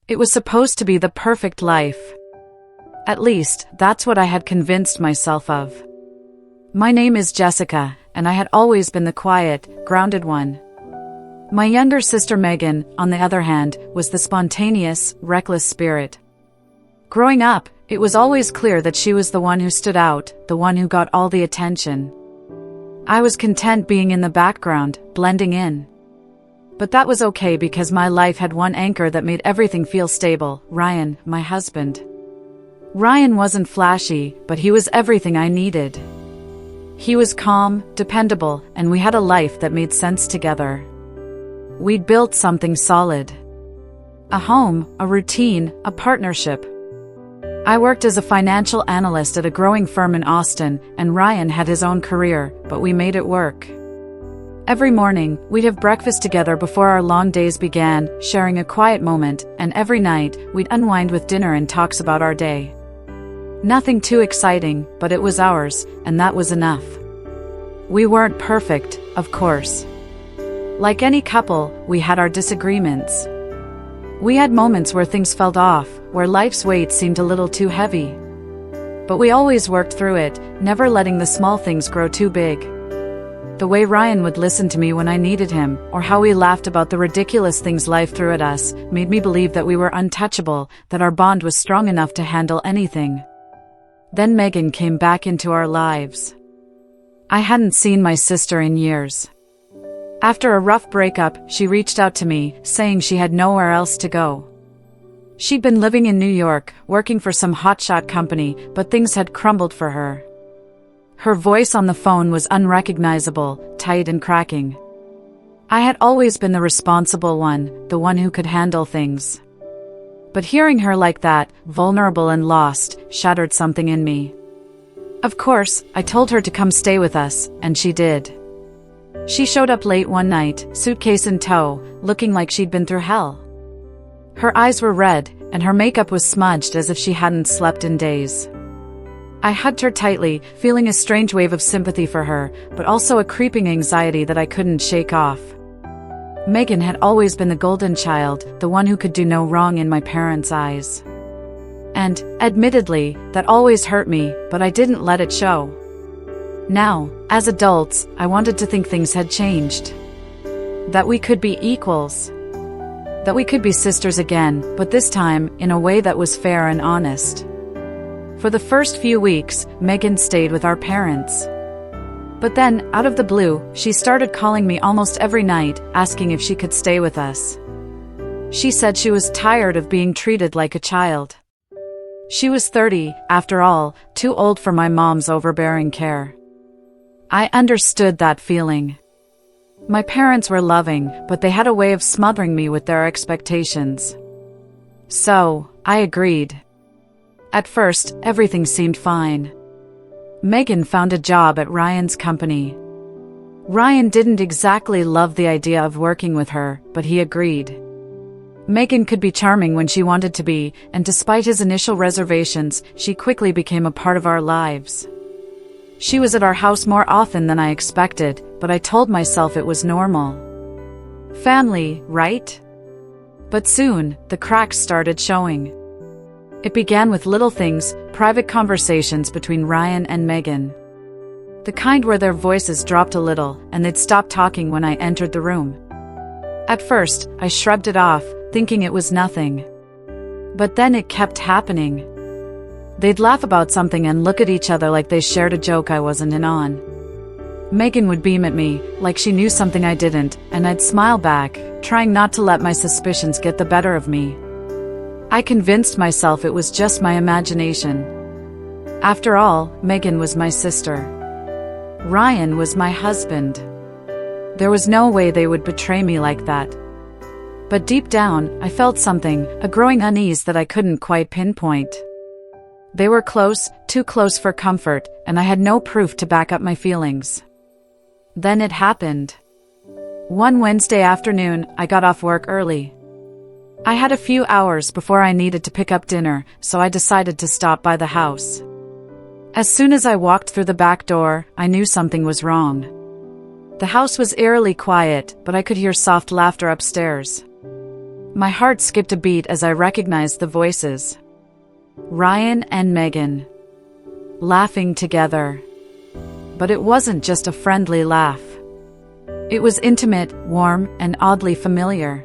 It was supposed to be the perfect life. At least, that's what I had convinced myself of. My name is Jessica, and I had always been the quiet, grounded one. My younger sister Megan, on the other hand, was the spontaneous, reckless spirit. Growing up, it was always clear that she was the one who stood out, the one who got all the attention. I was content being in the background, blending in. But that was okay because my life had one anchor that made everything feel stable: Ryan, my husband. Ryan wasn't flashy, but he was everything I needed. He was calm, dependable, and we had a life that made sense together. We'd built something solid. A home, a routine, a partnership. I worked as a financial analyst at a growing firm in Austin, and Ryan had his own career, but we made it work. Every morning, we'd have breakfast together before our long days began, sharing a quiet moment, and every night, we'd unwind with dinner and talks about our day. Nothing too exciting, but it was ours, and that was enough. We weren't perfect, of course. Like any couple, we had our disagreements. We had moments where things felt off, where life's weight seemed a little too heavy. But we always worked through it, never letting the small things grow too big. The way Ryan would listen to me when I needed him, or how we laughed about the ridiculous things life threw at us, made me believe that we were untouchable, that our bond was strong enough to handle anything. Then Megan came back into our lives. I hadn't seen my sister in years. After a rough breakup, she reached out to me, saying she had nowhere else to go. She'd been living in New York, working for some hotshot company, but things had crumbled for her. Her voice on the phone was unrecognizable, tight and cracking. I had always been the responsible one, the one who could handle things. But hearing her like that, vulnerable and lost, shattered something in me. Of course, I told her to come stay with us, and she did. She showed up late one night, suitcase in tow, looking like she'd been through hell. Her eyes were red, and her makeup was smudged as if she hadn't slept in days. I hugged her tightly, feeling a strange wave of sympathy for her, but also a creeping anxiety that I couldn't shake off. Megan had always been the golden child, the one who could do no wrong in my parents' eyes. And, admittedly, that always hurt me, but I didn't let it show. Now, as adults, I wanted to think things had changed. That we could be equals. That we could be sisters again, but this time, in a way that was fair and honest. For the first few weeks, Megan stayed with our parents. But then, out of the blue, she started calling me almost every night, asking if she could stay with us. She said she was tired of being treated like a child. She was 30, after all, too old for my mom's overbearing care. I understood that feeling. My parents were loving, but they had a way of smothering me with their expectations. So, I agreed. At first, everything seemed fine. Megan found a job at Ryan's company. Ryan didn't exactly love the idea of working with her, but he agreed. Megan could be charming when she wanted to be, and despite his initial reservations, she quickly became a part of our lives. She was at our house more often than I expected, but I told myself it was normal. Family, right? But soon, the cracks started showing. It began with little things, private conversations between Ryan and Megan. The kind where their voices dropped a little, and they'd stop talking when I entered the room. At first, I shrugged it off, thinking it was nothing. But then it kept happening. They'd laugh about something and look at each other like they shared a joke I wasn't in on. Megan would beam at me, like she knew something I didn't, and I'd smile back, trying not to let my suspicions get the better of me. I convinced myself it was just my imagination. After all, Megan was my sister. Ryan was my husband. There was no way they would betray me like that. But deep down, I felt something, a growing unease that I couldn't quite pinpoint. They were close, too close for comfort, and I had no proof to back up my feelings. Then it happened. One Wednesday afternoon, I got off work early. I had a few hours before I needed to pick up dinner, so I decided to stop by the house. As soon as I walked through the back door, I knew something was wrong. The house was eerily quiet, but I could hear soft laughter upstairs. My heart skipped a beat as I recognized the voices. Ryan and Megan. Laughing together. But it wasn't just a friendly laugh. It was intimate, warm, and oddly familiar.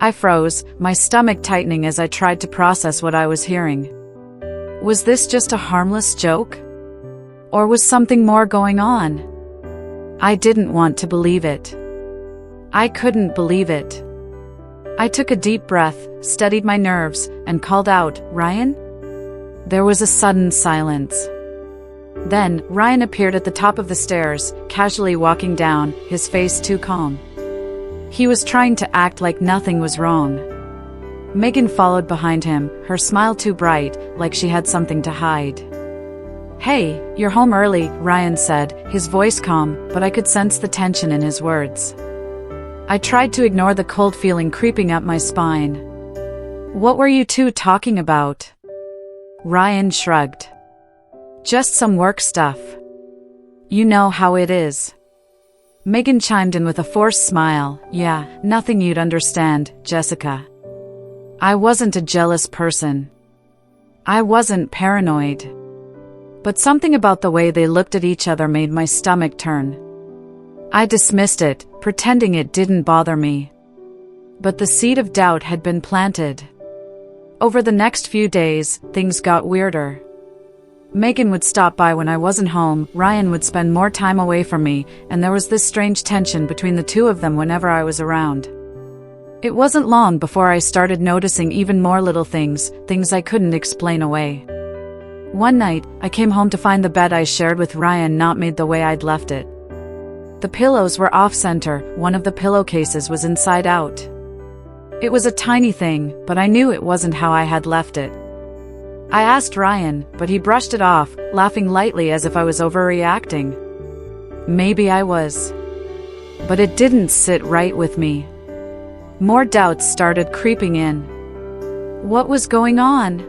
I froze, my stomach tightening as I tried to process what I was hearing. Was this just a harmless joke? Or was something more going on? I didn't want to believe it. I couldn't believe it. I took a deep breath, steadied my nerves, and called out, "Ryan?" There was a sudden silence. Then, Ryan appeared at the top of the stairs, casually walking down, his face too calm. He was trying to act like nothing was wrong. Megan followed behind him, her smile too bright, like she had something to hide. "Hey, you're home early," Ryan said, his voice calm, but I could sense the tension in his words. I tried to ignore the cold feeling creeping up my spine. "What were you two talking about?" Ryan shrugged. "Just some work stuff. You know how it is." Megan chimed in with a forced smile. "Yeah, nothing you'd understand, Jessica. I wasn't a jealous person. I wasn't paranoid. But something about the way they looked at each other made my stomach turn. I dismissed it, pretending it didn't bother me. But the seed of doubt had been planted. Over the next few days, things got weirder. Megan would stop by when I wasn't home, Ryan would spend more time away from me, and there was this strange tension between the two of them whenever I was around. It wasn't long before I started noticing even more little things I couldn't explain away. One night, I came home to find the bed I shared with Ryan not made the way I'd left it. The pillows were off-center, one of the pillowcases was inside out. It was a tiny thing, but I knew it wasn't how I had left it. I asked Ryan, but he brushed it off, laughing lightly as if I was overreacting. Maybe I was. But it didn't sit right with me. More doubts started creeping in. What was going on?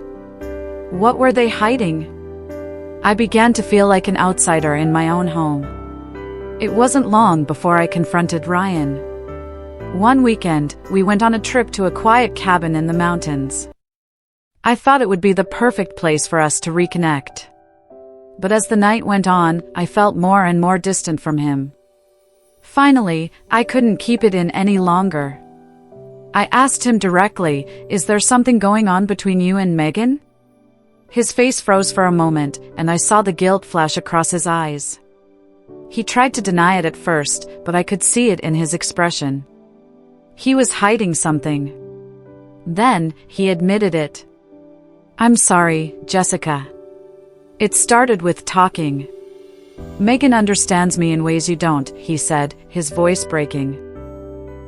What were they hiding? I began to feel like an outsider in my own home. It wasn't long before I confronted Ryan. One weekend, we went on a trip to a quiet cabin in the mountains. I thought it would be the perfect place for us to reconnect. But as the night went on, I felt more and more distant from him. Finally, I couldn't keep it in any longer. I asked him directly, "Is there something going on between you and Megan?" His face froze for a moment, and I saw the guilt flash across his eyes. He tried to deny it at first, but I could see it in his expression. He was hiding something. Then, he admitted it. "I'm sorry, Jessica. It started with talking. Megan understands me in ways you don't," he said, his voice breaking.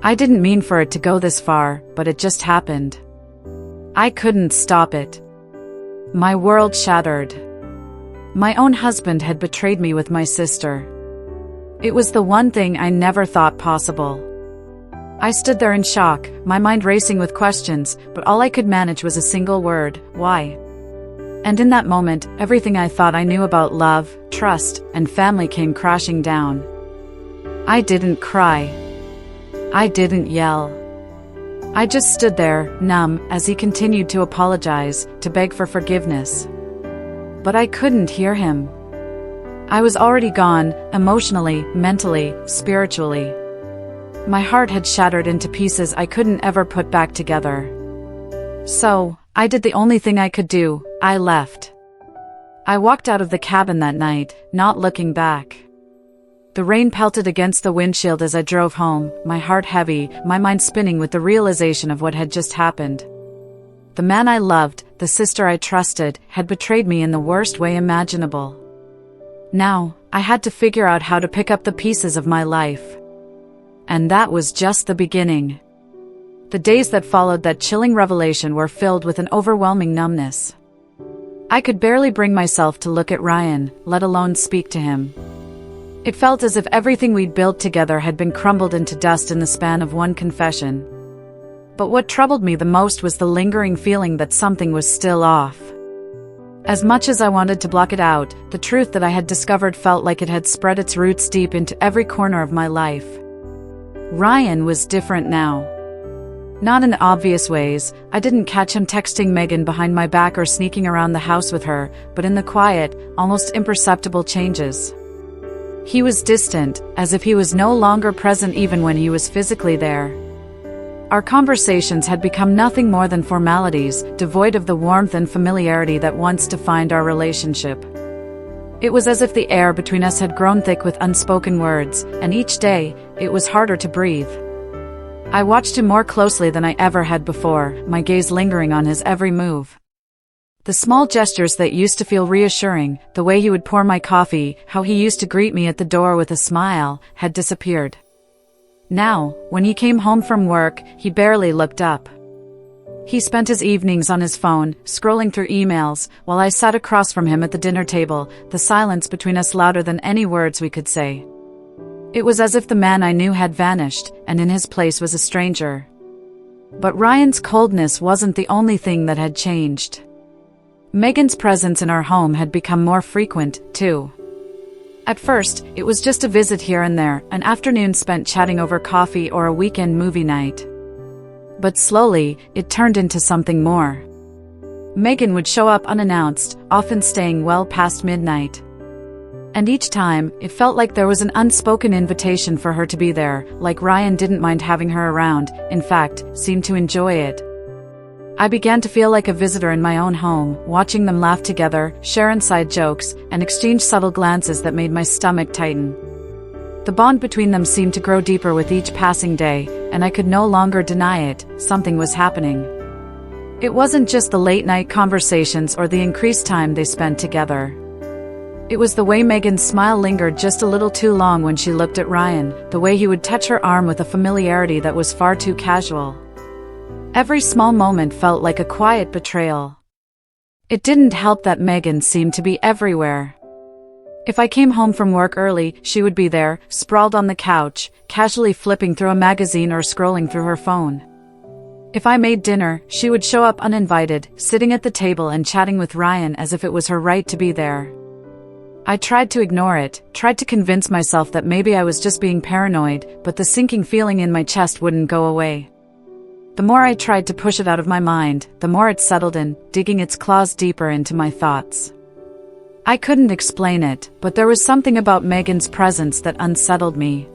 "I didn't mean for it to go this far, but it just happened. I couldn't stop it. My world shattered. My own husband had betrayed me with my sister. It was the one thing I never thought possible." I stood there in shock, my mind racing with questions, but all I could manage was a single word: why? And in that moment, everything I thought I knew about love, trust, and family came crashing down. I didn't cry. I didn't yell. I just stood there, numb, as he continued to apologize, to beg for forgiveness. But I couldn't hear him. I was already gone, emotionally, mentally, spiritually. My heart had shattered into pieces I couldn't ever put back together. So, I did the only thing I could do: I left. I walked out of the cabin that night, not looking back. The rain pelted against the windshield as I drove home, my heart heavy, my mind spinning with the realization of what had just happened. The man I loved, the sister I trusted, had betrayed me in the worst way imaginable. Now, I had to figure out how to pick up the pieces of my life. And that was just the beginning. The days that followed that chilling revelation were filled with an overwhelming numbness. I could barely bring myself to look at Ryan, let alone speak to him. It felt as if everything we'd built together had been crumbled into dust in the span of one confession. But what troubled me the most was the lingering feeling that something was still off. As much as I wanted to block it out, the truth that I had discovered felt like it had spread its roots deep into every corner of my life. Ryan was different now. Not in obvious ways. I didn't catch him texting Megan behind my back or sneaking around the house with her, but in the quiet, almost imperceptible changes. He was distant, as if he was no longer present even when he was physically there. Our conversations had become nothing more than formalities, devoid of the warmth and familiarity that once defined our relationship. It was as if the air between us had grown thick with unspoken words, and each day, it was harder to breathe. I watched him more closely than I ever had before, my gaze lingering on his every move. The small gestures that used to feel reassuring, the way he would pour my coffee, how he used to greet me at the door with a smile, had disappeared. Now, when he came home from work, he barely looked up. He spent his evenings on his phone, scrolling through emails, while I sat across from him at the dinner table, the silence between us louder than any words we could say. It was as if the man I knew had vanished, and in his place was a stranger. But Ryan's coldness wasn't the only thing that had changed. Megan's presence in our home had become more frequent, too. At first, it was just a visit here and there, an afternoon spent chatting over coffee or a weekend movie night. But slowly, it turned into something more. Megan would show up unannounced, often staying well past midnight. And each time, it felt like there was an unspoken invitation for her to be there, like Ryan didn't mind having her around, in fact, seemed to enjoy it. I began to feel like a visitor in my own home, watching them laugh together, share inside jokes, and exchange subtle glances that made my stomach tighten. The bond between them seemed to grow deeper with each passing day, and I could no longer deny it, something was happening. It wasn't just the late-night conversations or the increased time they spent together. It was the way Megan's smile lingered just a little too long when she looked at Ryan, the way he would touch her arm with a familiarity that was far too casual. Every small moment felt like a quiet betrayal. It didn't help that Megan seemed to be everywhere. If I came home from work early, she would be there, sprawled on the couch, casually flipping through a magazine or scrolling through her phone. If I made dinner, she would show up uninvited, sitting at the table and chatting with Ryan as if it was her right to be there. I tried to ignore it, tried to convince myself that maybe I was just being paranoid, but the sinking feeling in my chest wouldn't go away. The more I tried to push it out of my mind, the more it settled in, digging its claws deeper into my thoughts. I couldn't explain it, but there was something about Megan's presence that unsettled me.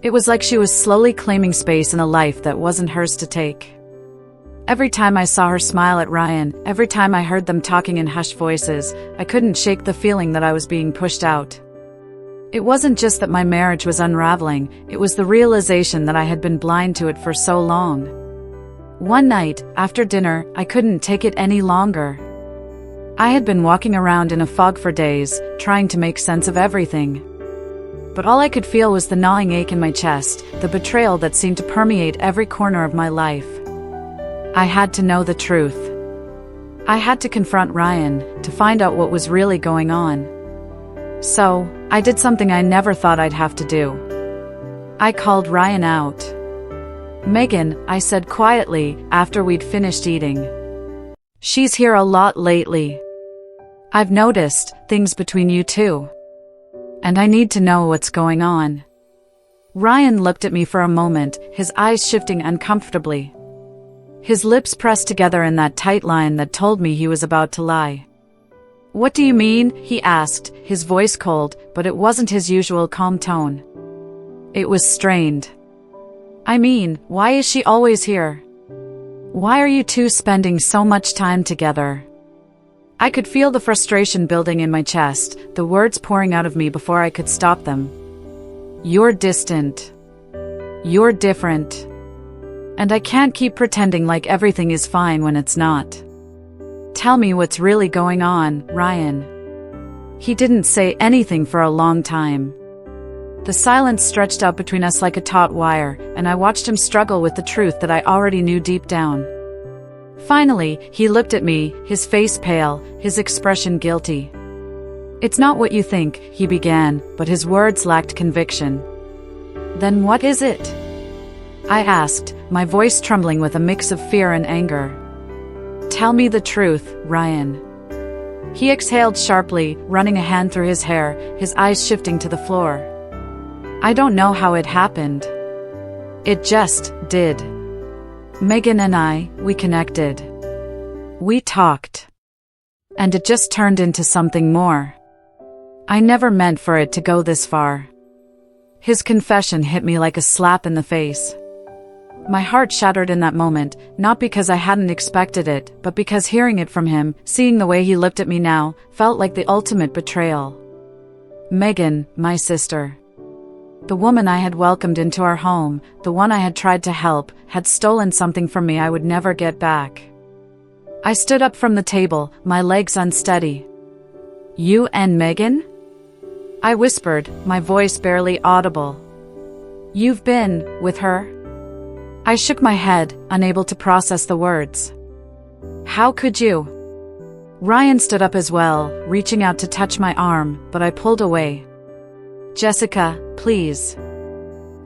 It was like she was slowly claiming space in a life that wasn't hers to take. Every time I saw her smile at Ryan, every time I heard them talking in hushed voices, I couldn't shake the feeling that I was being pushed out. It wasn't just that my marriage was unraveling, it was the realization that I had been blind to it for so long. One night, after dinner, I couldn't take it any longer. I had been walking around in a fog for days, trying to make sense of everything. But all I could feel was the gnawing ache in my chest, the betrayal that seemed to permeate every corner of my life. I had to know the truth. I had to confront Ryan, to find out what was really going on. So, I did something I never thought I'd have to do. I called Ryan out. "Megan," I said quietly, after we'd finished eating. "She's here a lot lately. I've noticed things between you two. And I need to know what's going on." Ryan looked at me for a moment, his eyes shifting uncomfortably. His lips pressed together in that tight line that told me he was about to lie. "What do you mean?" he asked, his voice cold, but it wasn't his usual calm tone. It was strained. "I mean, why is she always here? Why are you two spending so much time together?" I could feel the frustration building in my chest, the words pouring out of me before I could stop them. "You're distant. You're different. And I can't keep pretending like everything is fine when it's not. Tell me what's really going on, Ryan." He didn't say anything for a long time. The silence stretched out between us like a taut wire, and I watched him struggle with the truth that I already knew deep down. Finally, he looked at me, his face pale, his expression guilty. "It's not what you think," he began, but his words lacked conviction. "Then what is it?" I asked, my voice trembling with a mix of fear and anger. "Tell me the truth, Ryan." He exhaled sharply, running a hand through his hair, his eyes shifting to the floor. "I don't know how it happened. It just did. Megan and I, we connected. We talked. And it just turned into something more. I never meant for it to go this far. His confession hit me like a slap in the face. My heart shattered in that moment, not because I hadn't expected it, but because hearing it from him, seeing the way he looked at me now, felt like the ultimate betrayal. Megan, my sister. The woman I had welcomed into our home, the one I had tried to help, had stolen something from me I would never get back. I stood up from the table, my legs unsteady. You and Megan? I whispered, my voice barely audible. You've been with her? I shook my head, unable to process the words. How could you? Ryan stood up as well, reaching out to touch my arm, but I pulled away. Jessica, please.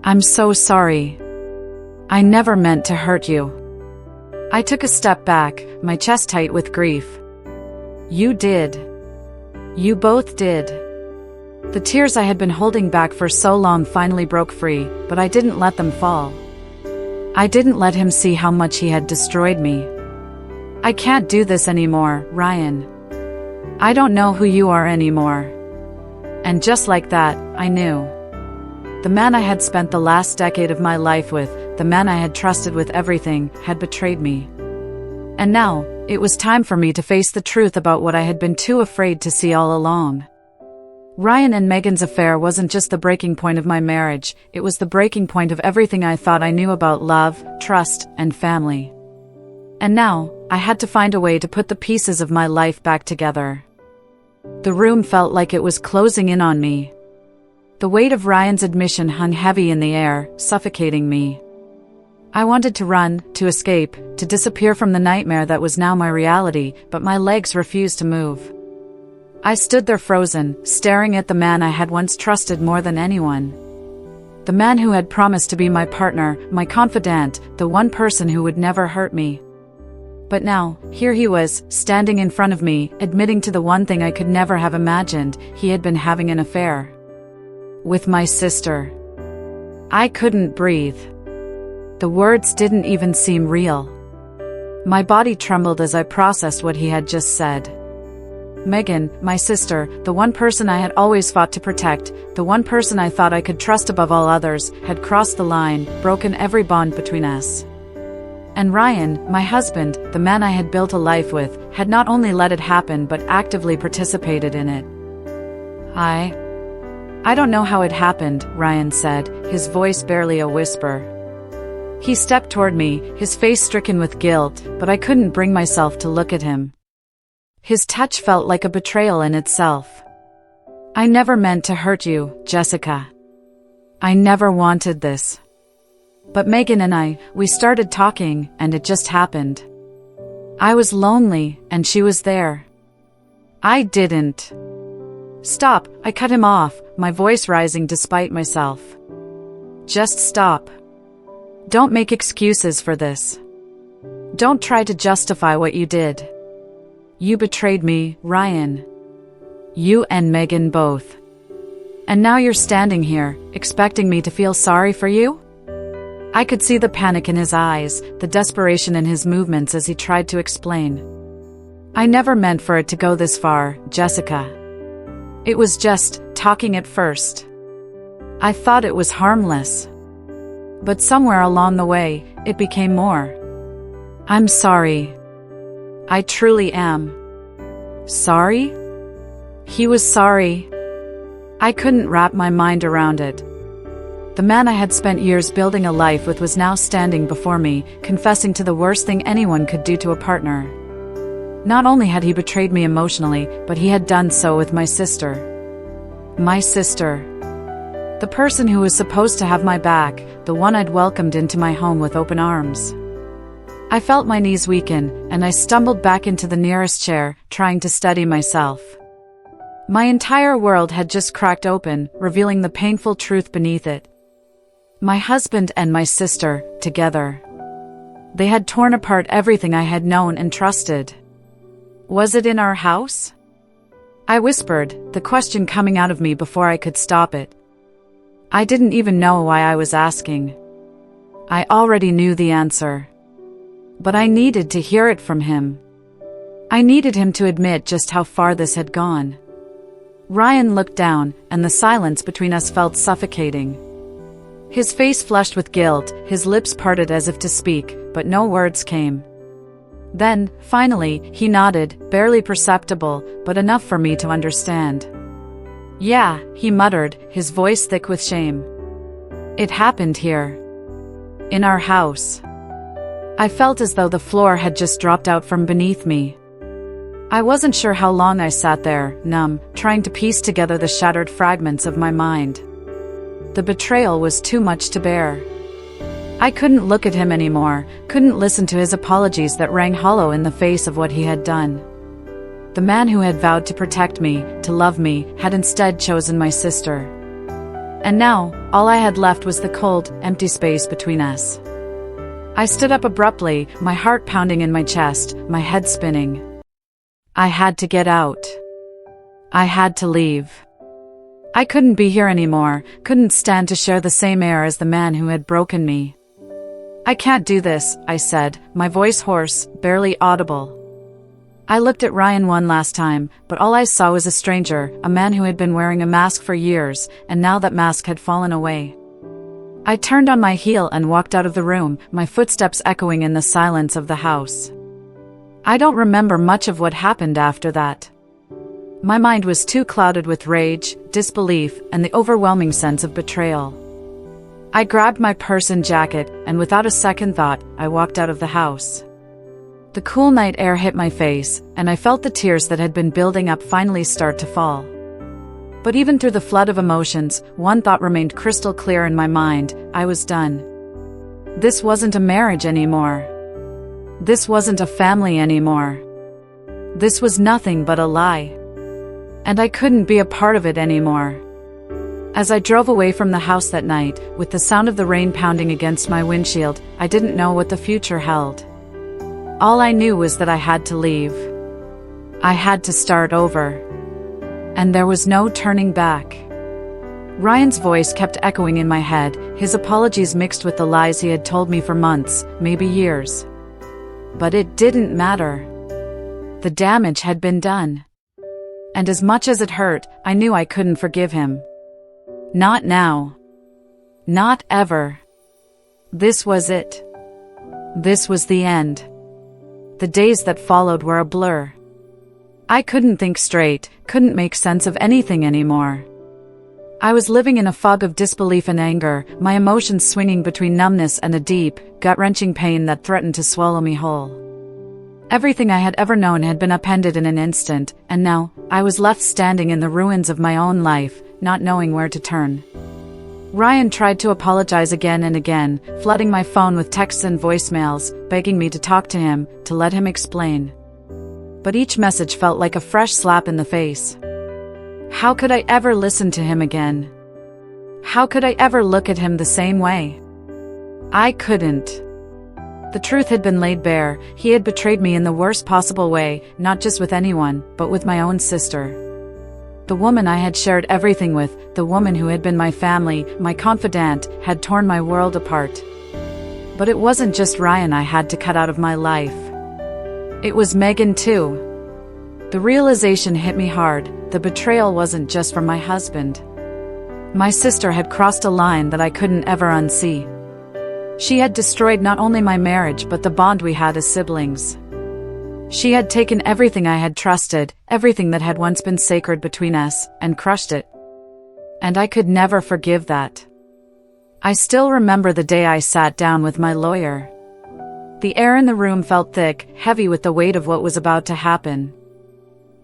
I'm so sorry. I never meant to hurt you. I took a step back, my chest tight with grief. You did. You both did. The tears I had been holding back for so long finally broke free, but I didn't let them fall. I didn't let him see how much he had destroyed me. I can't do this anymore, Ryan. I don't know who you are anymore. And just like that, I knew. The man I had spent the last decade of my life with, the man I had trusted with everything, had betrayed me. And now, it was time for me to face the truth about what I had been too afraid to see all along. Ryan and Megan's affair wasn't just the breaking point of my marriage, it was the breaking point of everything I thought I knew about love, trust, and family. And now, I had to find a way to put the pieces of my life back together. The room felt like it was closing in on me. The weight of Ryan's admission hung heavy in the air, suffocating me. I wanted to run, to escape, to disappear from the nightmare that was now my reality, but my legs refused to move. I stood there frozen, staring at the man I had once trusted more than anyone. The man who had promised to be my partner, my confidant, the one person who would never hurt me. But now, here he was, standing in front of me, admitting to the one thing I could never have imagined, he had been having an affair. With my sister. I couldn't breathe. The words didn't even seem real. My body trembled as I processed what he had just said. Megan, my sister, the one person I had always fought to protect, the one person I thought I could trust above all others, had crossed the line, broken every bond between us. And Ryan, my husband, the man I had built a life with, had not only let it happen but actively participated in it. I don't know how it happened, Ryan said, his voice barely a whisper. He stepped toward me, his face stricken with guilt, but I couldn't bring myself to look at him. His touch felt like a betrayal in itself. I never meant to hurt you, Jessica. I never wanted this. But Megan and I, we started talking, and it just happened. I was lonely, and she was there. I didn't. Stop, I cut him off, my voice rising despite myself. Just stop. Don't make excuses for this. Don't try to justify what you did. You betrayed me, Ryan. You and Megan both. And now you're standing here, expecting me to feel sorry for you? I could see the panic in his eyes, the desperation in his movements as he tried to explain. I never meant for it to go this far, Jessica. It was just talking at first. I thought it was harmless. But somewhere along the way, it became more. I'm sorry. I truly am. Sorry? He was sorry. I couldn't wrap my mind around it. The man I had spent years building a life with was now standing before me, confessing to the worst thing anyone could do to a partner. Not only had he betrayed me emotionally, but he had done so with my sister. My sister. The person who was supposed to have my back, the one I'd welcomed into my home with open arms. I felt my knees weaken, and I stumbled back into the nearest chair, trying to steady myself. My entire world had just cracked open, revealing the painful truth beneath it. My husband and my sister, together. They had torn apart everything I had known and trusted. Was it in our house? I whispered, the question coming out of me before I could stop it. I didn't even know why I was asking. I already knew the answer. But I needed to hear it from him. I needed him to admit just how far this had gone. Ryan looked down, and the silence between us felt suffocating. His face flushed with guilt, his lips parted as if to speak, but no words came. Then, finally, he nodded, barely perceptible, but enough for me to understand. "Yeah," he muttered, his voice thick with shame. "It happened here. In our house." I felt as though the floor had just dropped out from beneath me. I wasn't sure how long I sat there, numb, trying to piece together the shattered fragments of my mind. The betrayal was too much to bear. I couldn't look at him anymore, couldn't listen to his apologies that rang hollow in the face of what he had done. The man who had vowed to protect me, to love me, had instead chosen my sister. And now, all I had left was the cold, empty space between us. I stood up abruptly, my heart pounding in my chest, my head spinning. I had to get out. I had to leave. I couldn't be here anymore, couldn't stand to share the same air as the man who had broken me. "I can't do this," I said, my voice hoarse, barely audible. I looked at Ryan one last time, but all I saw was a stranger, a man who had been wearing a mask for years, and now that mask had fallen away. I turned on my heel and walked out of the room, my footsteps echoing in the silence of the house. I don't remember much of what happened after that. My mind was too clouded with rage, disbelief, and the overwhelming sense of betrayal. I grabbed my purse and jacket, and without a second thought, I walked out of the house. The cool night air hit my face, and I felt the tears that had been building up finally start to fall. But even through the flood of emotions, one thought remained crystal clear in my mind: I was done. This wasn't a marriage anymore. This wasn't a family anymore. This was nothing but a lie. And I couldn't be a part of it anymore. As I drove away from the house that night, with the sound of the rain pounding against my windshield, I didn't know what the future held. All I knew was that I had to leave. I had to start over. And there was no turning back. Ryan's voice kept echoing in my head, his apologies mixed with the lies he had told me for months, maybe years. But it didn't matter. The damage had been done. And as much as it hurt, I knew I couldn't forgive him. Not now. Not ever. This was it. This was the end. The days that followed were a blur. I couldn't think straight, couldn't make sense of anything anymore. I was living in a fog of disbelief and anger, my emotions swinging between numbness and a deep, gut-wrenching pain that threatened to swallow me whole. Everything I had ever known had been upended in an instant, and now, I was left standing in the ruins of my own life, not knowing where to turn. Ryan tried to apologize again and again, flooding my phone with texts and voicemails, begging me to talk to him, to let him explain. But each message felt like a fresh slap in the face. How could I ever listen to him again? How could I ever look at him the same way? I couldn't. The truth had been laid bare. He had betrayed me in the worst possible way, not just with anyone, but with my own sister. The woman I had shared everything with, the woman who had been my family, my confidant, had torn my world apart. But it wasn't just Ryan I had to cut out of my life. It was Megan too. The realization hit me hard. The betrayal wasn't just from my husband. My sister had crossed a line that I couldn't ever unsee. She had destroyed not only my marriage but the bond we had as siblings. She had taken everything I had trusted, everything that had once been sacred between us, and crushed it. And I could never forgive that. I still remember the day I sat down with my lawyer. The air in the room felt thick, heavy with the weight of what was about to happen.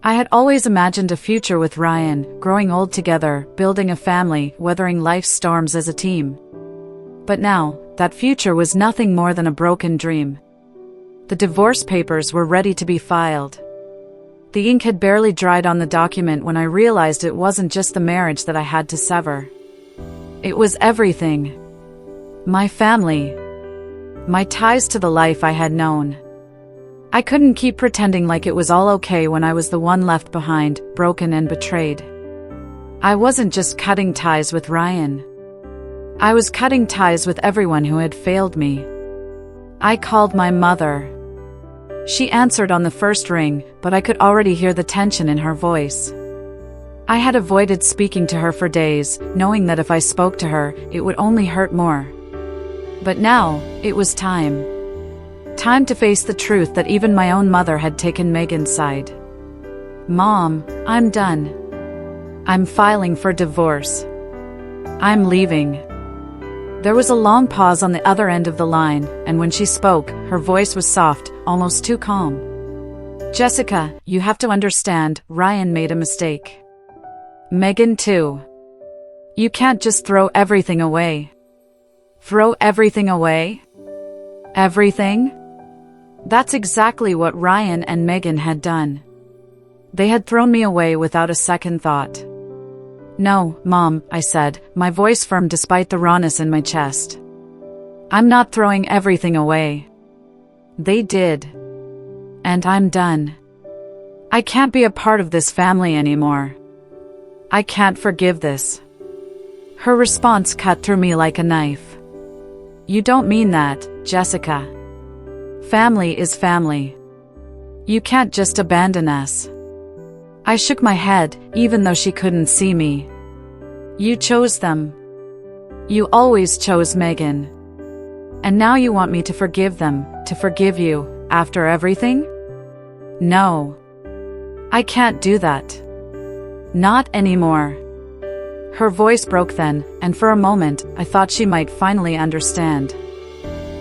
I had always imagined a future with Ryan, growing old together, building a family, weathering life's storms as a team. But now, that future was nothing more than a broken dream. The divorce papers were ready to be filed. The ink had barely dried on the document when I realized it wasn't just the marriage that I had to sever. It was everything. My family. My ties to the life I had known. I couldn't keep pretending like it was all okay when I was the one left behind, broken and betrayed. I wasn't just cutting ties with Ryan. I was cutting ties with everyone who had failed me. I called my mother. She answered on the first ring, but I could already hear the tension in her voice. I had avoided speaking to her for days, knowing that if I spoke to her, it would only hurt more. But now, it was time. Time to face the truth that even my own mother had taken Megan's side. Mom, I'm done. I'm filing for divorce. I'm leaving. There was a long pause on the other end of the line, and when she spoke, her voice was soft, almost too calm. Jessica, you have to understand, Ryan made a mistake. Megan too. You can't just throw everything away. Throw everything away? Everything? That's exactly what Ryan and Megan had done. They had thrown me away without a second thought. No, Mom, I said, my voice firm despite the rawness in my chest. I'm not throwing everything away. They did. And I'm done. I can't be a part of this family anymore. I can't forgive this. Her response cut through me like a knife. You don't mean that, Jessica. Family is family. You can't just abandon us. I shook my head, even though she couldn't see me. You chose them. You always chose Megan. And now you want me to forgive them, to forgive you, after everything? No. I can't do that. Not anymore. Her voice broke then, and for a moment, I thought she might finally understand.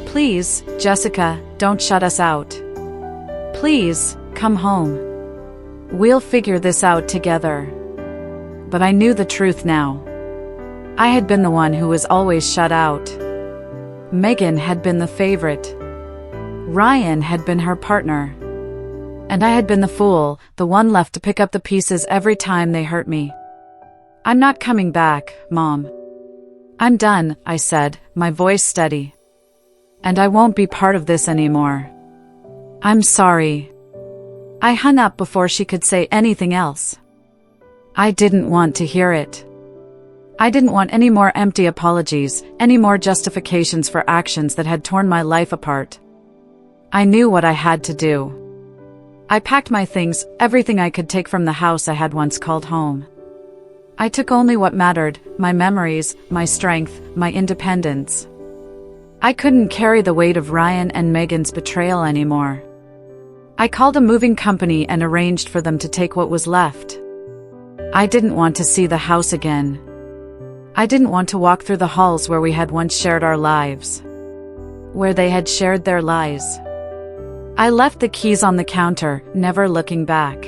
Please, Jessica, don't shut us out. Please, come home. We'll figure this out together. But I knew the truth now. I had been the one who was always shut out. Megan had been the favorite. Ryan had been her partner. And I had been the fool, the one left to pick up the pieces every time they hurt me. I'm not coming back, Mom. I'm done, I said, my voice steady. And I won't be part of this anymore. I'm sorry. I hung up before she could say anything else. I didn't want to hear it. I didn't want any more empty apologies, any more justifications for actions that had torn my life apart. I knew what I had to do. I packed my things, everything I could take from the house I had once called home. I took only what mattered, my memories, my strength, my independence. I couldn't carry the weight of Ryan and Megan's betrayal anymore. I called a moving company and arranged for them to take what was left. I didn't want to see the house again. I didn't want to walk through the halls where we had once shared our lives. Where they had shared their lies. I left the keys on the counter, never looking back.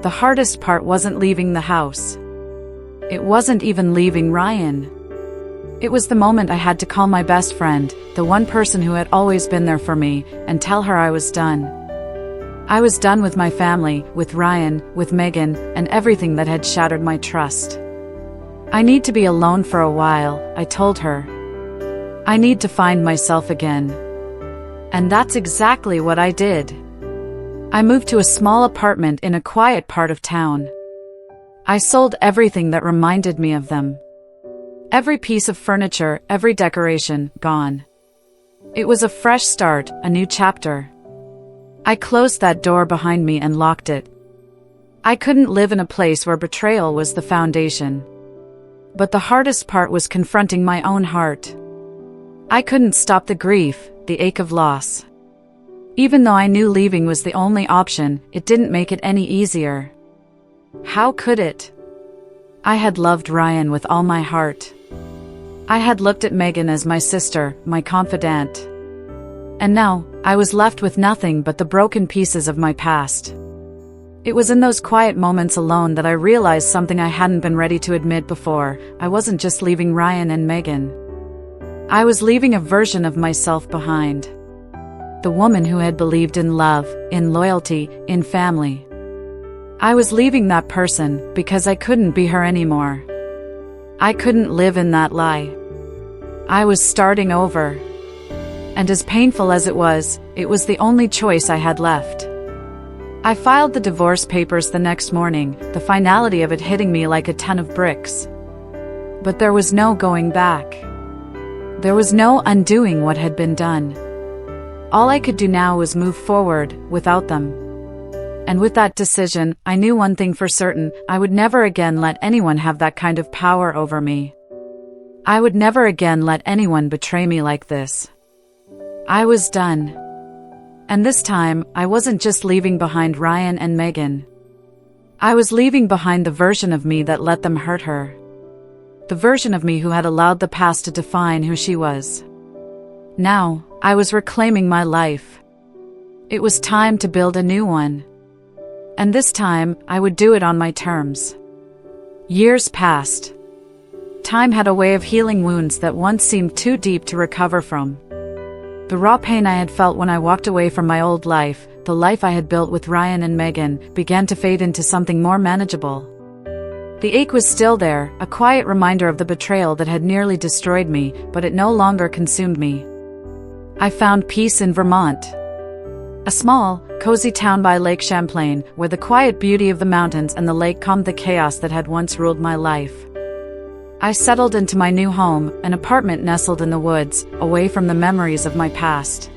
The hardest part wasn't leaving the house. It wasn't even leaving Ryan. It was the moment I had to call my best friend, the one person who had always been there for me, and tell her I was done. I was done with my family, with Ryan, with Megan, and everything that had shattered my trust. I need to be alone for a while, I told her. I need to find myself again. And that's exactly what I did. I moved to a small apartment in a quiet part of town. I sold everything that reminded me of them. Every piece of furniture, every decoration, gone. It was a fresh start, a new chapter. I closed that door behind me and locked it. I couldn't live in a place where betrayal was the foundation. But the hardest part was confronting my own heart. I couldn't stop the grief, the ache of loss. Even though I knew leaving was the only option, it didn't make it any easier. How could it? I had loved Ryan with all my heart. I had looked at Megan as my sister, my confidant. And now, I was left with nothing but the broken pieces of my past. It was in those quiet moments alone that I realized something I hadn't been ready to admit before. I wasn't just leaving Ryan and Megan. I was leaving a version of myself behind. The woman who had believed in love, in loyalty, in family. I was leaving that person because I couldn't be her anymore. I couldn't live in that lie. I was starting over. And as painful as it was the only choice I had left. I filed the divorce papers the next morning, the finality of it hitting me like a ton of bricks. But there was no going back. There was no undoing what had been done. All I could do now was move forward, without them. And with that decision, I knew one thing for certain: I would never again let anyone have that kind of power over me. I would never again let anyone betray me like this. I was done. And this time, I wasn't just leaving behind Ryan and Megan. I was leaving behind the version of me that let them hurt her. The version of me who had allowed the past to define who she was. Now, I was reclaiming my life. It was time to build a new one. And this time, I would do it on my terms. Years passed. Time had a way of healing wounds that once seemed too deep to recover from. The raw pain I had felt when I walked away from my old life, the life I had built with Ryan and Megan, began to fade into something more manageable. The ache was still there, a quiet reminder of the betrayal that had nearly destroyed me, but it no longer consumed me. I found peace in Vermont. A small, cozy town by Lake Champlain, where the quiet beauty of the mountains and the lake calmed the chaos that had once ruled my life. I settled into my new home, an apartment nestled in the woods, away from the memories of my past.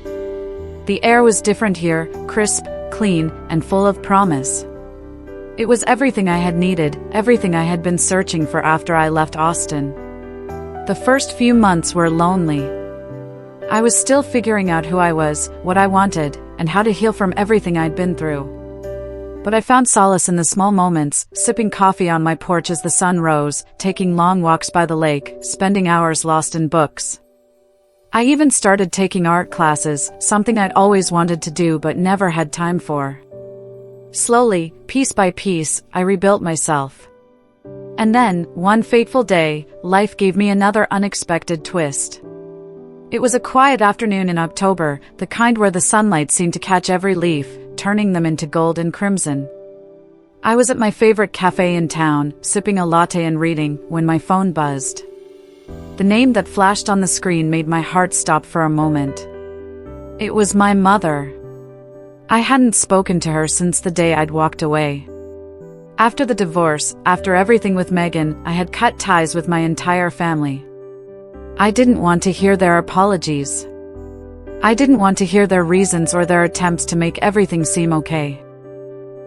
The air was different here, crisp, clean, and full of promise. It was everything I had needed, everything I had been searching for after I left Austin. The first few months were lonely. I was still figuring out who I was, what I wanted, and how to heal from everything I'd been through. But I found solace in the small moments, sipping coffee on my porch as the sun rose, taking long walks by the lake, spending hours lost in books. I even started taking art classes, something I'd always wanted to do but never had time for. Slowly, piece by piece, I rebuilt myself. And then, one fateful day, life gave me another unexpected twist. It was a quiet afternoon in October, the kind where the sunlight seemed to catch every leaf, turning them into gold and crimson. I was at my favorite cafe in town, sipping a latte and reading, when my phone buzzed. The name that flashed on the screen made my heart stop for a moment. It was my mother. I hadn't spoken to her since the day I'd walked away. After the divorce, after everything with Megan, I had cut ties with my entire family. I didn't want to hear their apologies. I didn't want to hear their reasons or their attempts to make everything seem okay.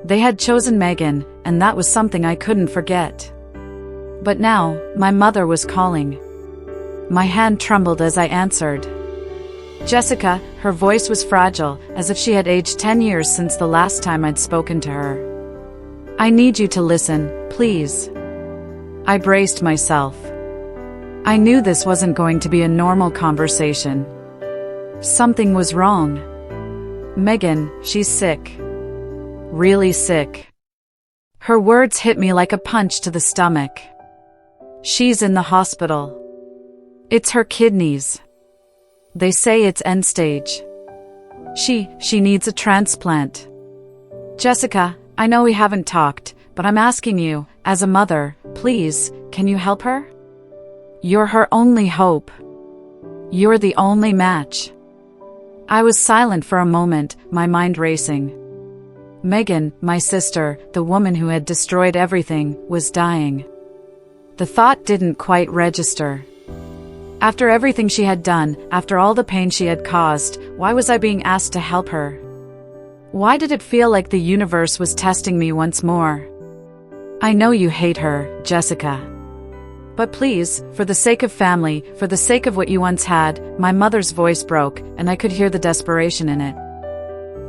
They had chosen Megan, and that was something I couldn't forget. But now, my mother was calling. My hand trembled as I answered. Jessica, her voice was fragile, as if she had aged 10 years since the last time I'd spoken to her. I need you to listen, please. I braced myself. I knew this wasn't going to be a normal conversation. Something was wrong. Megan, she's sick. Really sick. Her words hit me like a punch to the stomach. She's in the hospital. It's her kidneys. They say it's end stage. She needs a transplant. Jessica, I know we haven't talked, but I'm asking you, as a mother, please, can you help her? You're her only hope. You're the only match. I was silent for a moment, my mind racing. Megan, my sister, the woman who had destroyed everything, was dying. The thought didn't quite register. After everything she had done, after all the pain she had caused, why was I being asked to help her? Why did it feel like the universe was testing me once more? I know you hate her, Jessica. But please, for the sake of family, for the sake of what you once had, my mother's voice broke, and I could hear the desperation in it.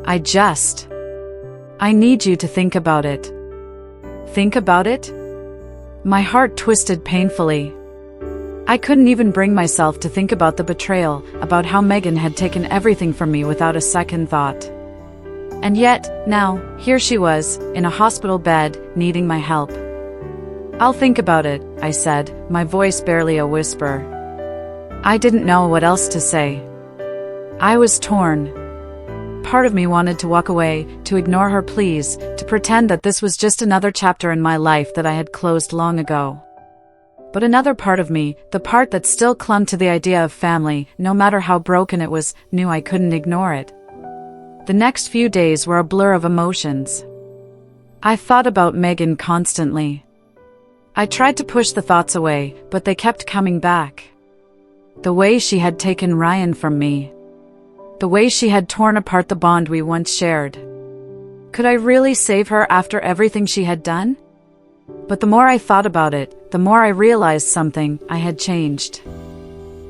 I need you to think about it. Think about it? My heart twisted painfully. I couldn't even bring myself to think about the betrayal, about how Megan had taken everything from me without a second thought. And yet, now, here she was, in a hospital bed, needing my help. I'll think about it, I said, my voice barely a whisper. I didn't know what else to say. I was torn. Part of me wanted to walk away, to ignore her pleas, to pretend that this was just another chapter in my life that I had closed long ago. But another part of me, the part that still clung to the idea of family, no matter how broken it was, knew I couldn't ignore it. The next few days were a blur of emotions. I thought about Megan constantly. I tried to push the thoughts away, but they kept coming back. The way she had taken Ryan from me. The way she had torn apart the bond we once shared. Could I really save her after everything she had done? But the more I thought about it, the more I realized something. I had changed.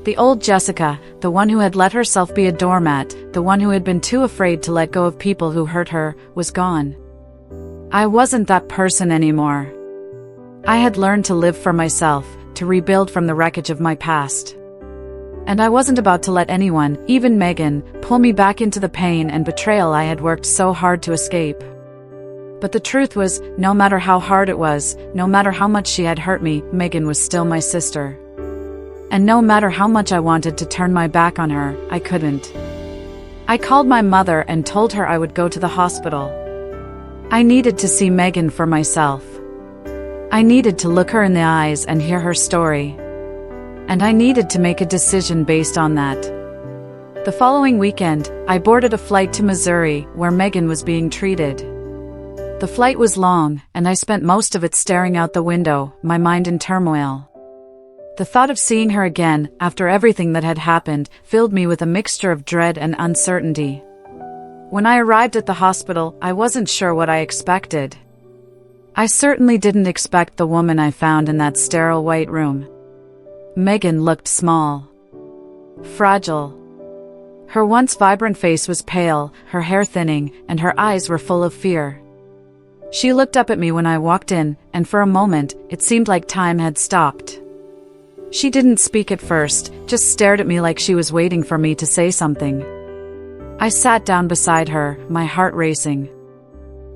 The old Jessica, the one who had let herself be a doormat, the one who had been too afraid to let go of people who hurt her, was gone. I wasn't that person anymore. I had learned to live for myself, to rebuild from the wreckage of my past. And I wasn't about to let anyone, even Megan, pull me back into the pain and betrayal I had worked so hard to escape. But the truth was, no matter how hard it was, no matter how much she had hurt me, Megan was still my sister. And no matter how much I wanted to turn my back on her, I couldn't. I called my mother and told her I would go to the hospital. I needed to see Megan for myself. I needed to look her in the eyes and hear her story. And I needed to make a decision based on that. The following weekend, I boarded a flight to Missouri, where Megan was being treated. The flight was long, and I spent most of it staring out the window, my mind in turmoil. The thought of seeing her again, after everything that had happened, filled me with a mixture of dread and uncertainty. When I arrived at the hospital, I wasn't sure what I expected. I certainly didn't expect the woman I found in that sterile white room. Megan looked small. Fragile. Her once vibrant face was pale, her hair thinning, and her eyes were full of fear. She looked up at me when I walked in, and for a moment, it seemed like time had stopped. She didn't speak at first, just stared at me like she was waiting for me to say something. I sat down beside her, my heart racing.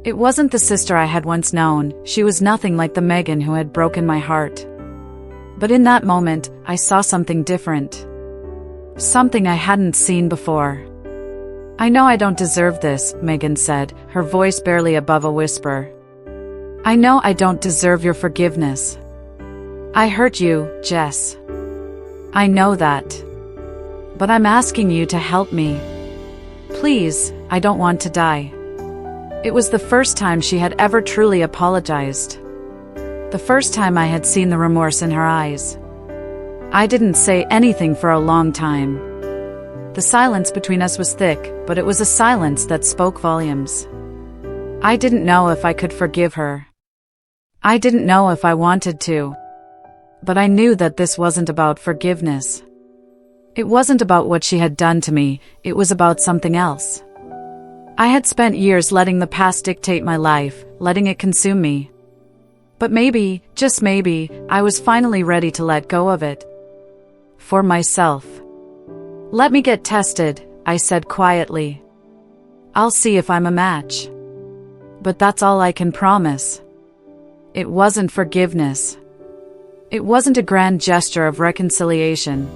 It wasn't the sister I had once known, she was nothing like the Megan who had broken my heart. But in that moment, I saw something different. Something I hadn't seen before. I know I don't deserve this, Megan said, her voice barely above a whisper. I know I don't deserve your forgiveness. I hurt you, Jess. I know that. But I'm asking you to help me. Please, I don't want to die. It was the first time she had ever truly apologized. The first time I had seen the remorse in her eyes. I didn't say anything for a long time. The silence between us was thick, but it was a silence that spoke volumes. I didn't know if I could forgive her. I didn't know if I wanted to. But I knew that this wasn't about forgiveness. It wasn't about what she had done to me, it was about something else. I had spent years letting the past dictate my life, letting it consume me. But maybe, just maybe, I was finally ready to let go of it. For myself. Let me get tested, I said quietly. I'll see if I'm a match. But that's all I can promise. It wasn't forgiveness. It wasn't a grand gesture of reconciliation.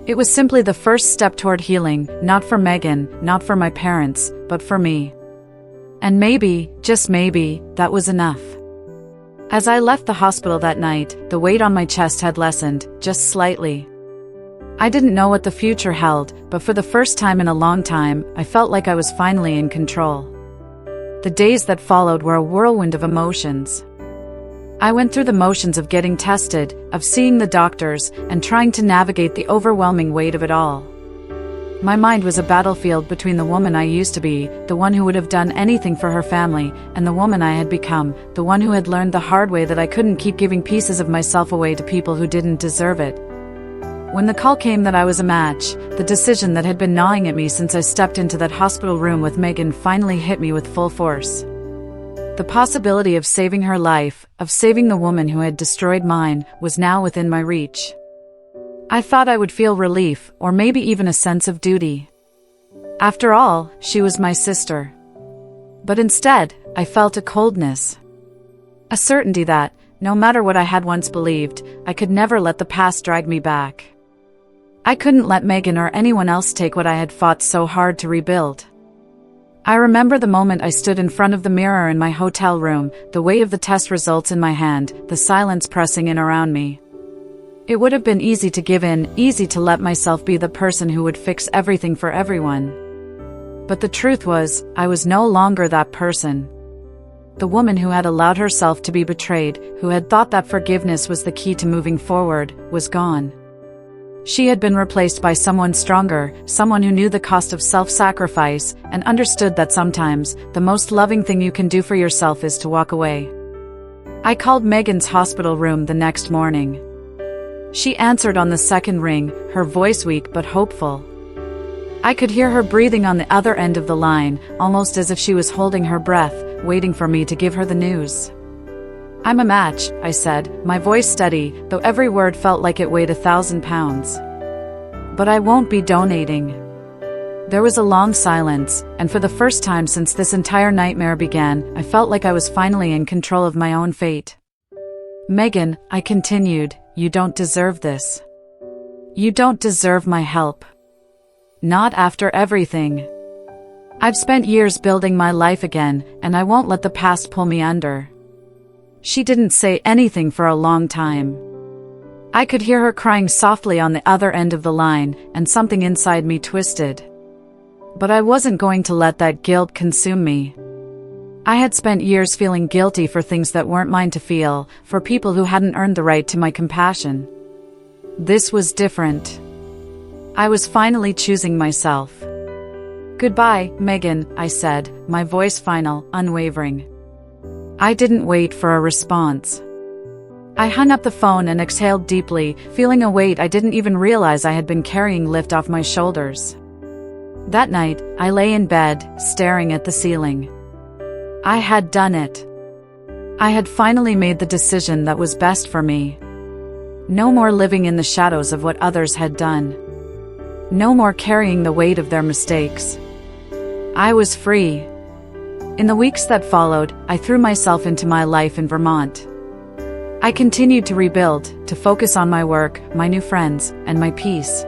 It was simply the first step toward healing, not for Megan, not for my parents, but for me. And maybe, just maybe, that was enough. As I left the hospital that night, the weight on my chest had lessened, just slightly. I didn't know what the future held, but for the first time in a long time, I felt like I was finally in control. The days that followed were a whirlwind of emotions. I went through the motions of getting tested, of seeing the doctors, and trying to navigate the overwhelming weight of it all. My mind was a battlefield between the woman I used to be, the one who would have done anything for her family, and the woman I had become, the one who had learned the hard way that I couldn't keep giving pieces of myself away to people who didn't deserve it. When the call came that I was a match, the decision that had been gnawing at me since I stepped into that hospital room with Megan finally hit me with full force. The possibility of saving her life, of saving the woman who had destroyed mine, was now within my reach. I thought I would feel relief, or maybe even a sense of duty. After all, she was my sister. But instead, I felt a coldness. A certainty that, no matter what I had once believed, I could never let the past drag me back. I couldn't let Megan or anyone else take what I had fought so hard to rebuild. I remember the moment I stood in front of the mirror in my hotel room, the weight of the test results in my hand, the silence pressing in around me. It would have been easy to give in, easy to let myself be the person who would fix everything for everyone. But the truth was, I was no longer that person. The woman who had allowed herself to be betrayed, who had thought that forgiveness was the key to moving forward, was gone. She had been replaced by someone stronger, someone who knew the cost of self-sacrifice and understood that sometimes the most loving thing you can do for yourself is to walk away. I called Megan's hospital room the next morning. She answered on the second ring, her voice weak but hopeful. I could hear her breathing on the other end of the line, almost as if she was holding her breath, waiting for me to give her the news. "I'm a match," I said, my voice steady, though every word felt like it weighed 1,000 pounds. "But I won't be donating." There was a long silence, and for the first time since this entire nightmare began, I felt like I was finally in control of my own fate. "Megan," I continued, "you don't deserve this. You don't deserve my help. Not after everything. I've spent years building my life again, and I won't let the past pull me under." She didn't say anything for a long time. I could hear her crying softly on the other end of the line, and something inside me twisted. But I wasn't going to let that guilt consume me. I had spent years feeling guilty for things that weren't mine to feel, for people who hadn't earned the right to my compassion. This was different. I was finally choosing myself. "Goodbye, Megan," I said, my voice final, unwavering. I didn't wait for a response. I hung up the phone and exhaled deeply, feeling a weight I didn't even realize I had been carrying lift off my shoulders. That night, I lay in bed, staring at the ceiling. I had done it. I had finally made the decision that was best for me. No more living in the shadows of what others had done. No more carrying the weight of their mistakes. I was free. In the weeks that followed, I threw myself into my life in Vermont. I continued to rebuild, to focus on my work, my new friends, and my peace.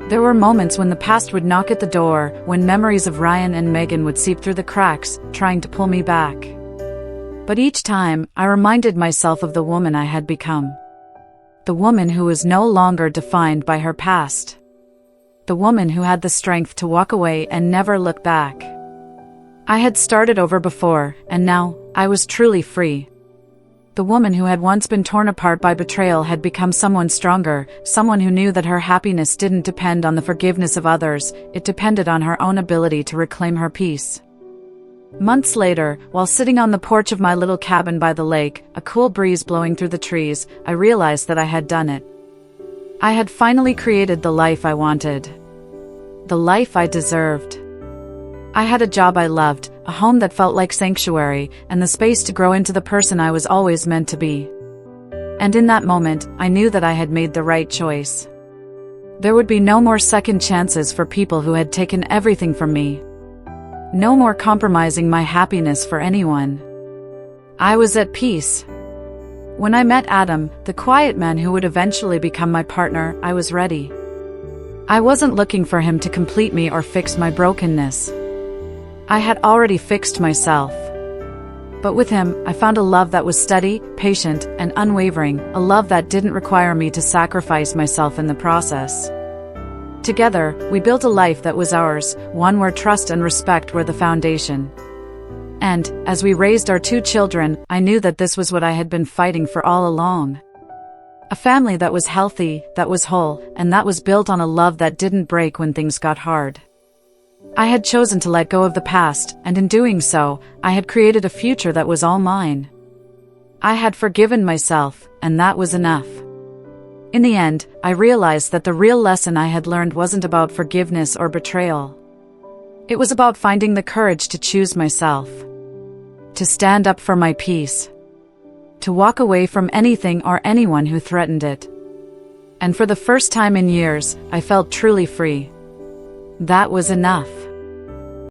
There were moments when the past would knock at the door, when memories of Ryan and Megan would seep through the cracks, trying to pull me back. But each time, I reminded myself of the woman I had become. The woman who was no longer defined by her past. The woman who had the strength to walk away and never look back. I had started over before, and now, I was truly free. The woman who had once been torn apart by betrayal had become someone stronger, someone who knew that her happiness didn't depend on the forgiveness of others, it depended on her own ability to reclaim her peace. Months later, while sitting on the porch of my little cabin by the lake, a cool breeze blowing through the trees, I realized that I had done it. I had finally created the life I wanted. The life I deserved. I had a job I loved, a home that felt like sanctuary, and the space to grow into the person I was always meant to be. And in that moment, I knew that I had made the right choice. There would be no more second chances for people who had taken everything from me. No more compromising my happiness for anyone. I was at peace. When I met Adam, the quiet man who would eventually become my partner, I was ready. I wasn't looking for him to complete me or fix my brokenness. I had already fixed myself. But with him, I found a love that was steady, patient, and unwavering, a love that didn't require me to sacrifice myself in the process. Together, we built a life that was ours, one where trust and respect were the foundation. And, as we raised our 2 children, I knew that this was what I had been fighting for all along. A family that was healthy, that was whole, and that was built on a love that didn't break when things got hard. I had chosen to let go of the past, and in doing so, I had created a future that was all mine. I had forgiven myself, and that was enough. In the end, I realized that the real lesson I had learned wasn't about forgiveness or betrayal. It was about finding the courage to choose myself. To stand up for my peace. To walk away from anything or anyone who threatened it. And for the first time in years, I felt truly free. That was enough.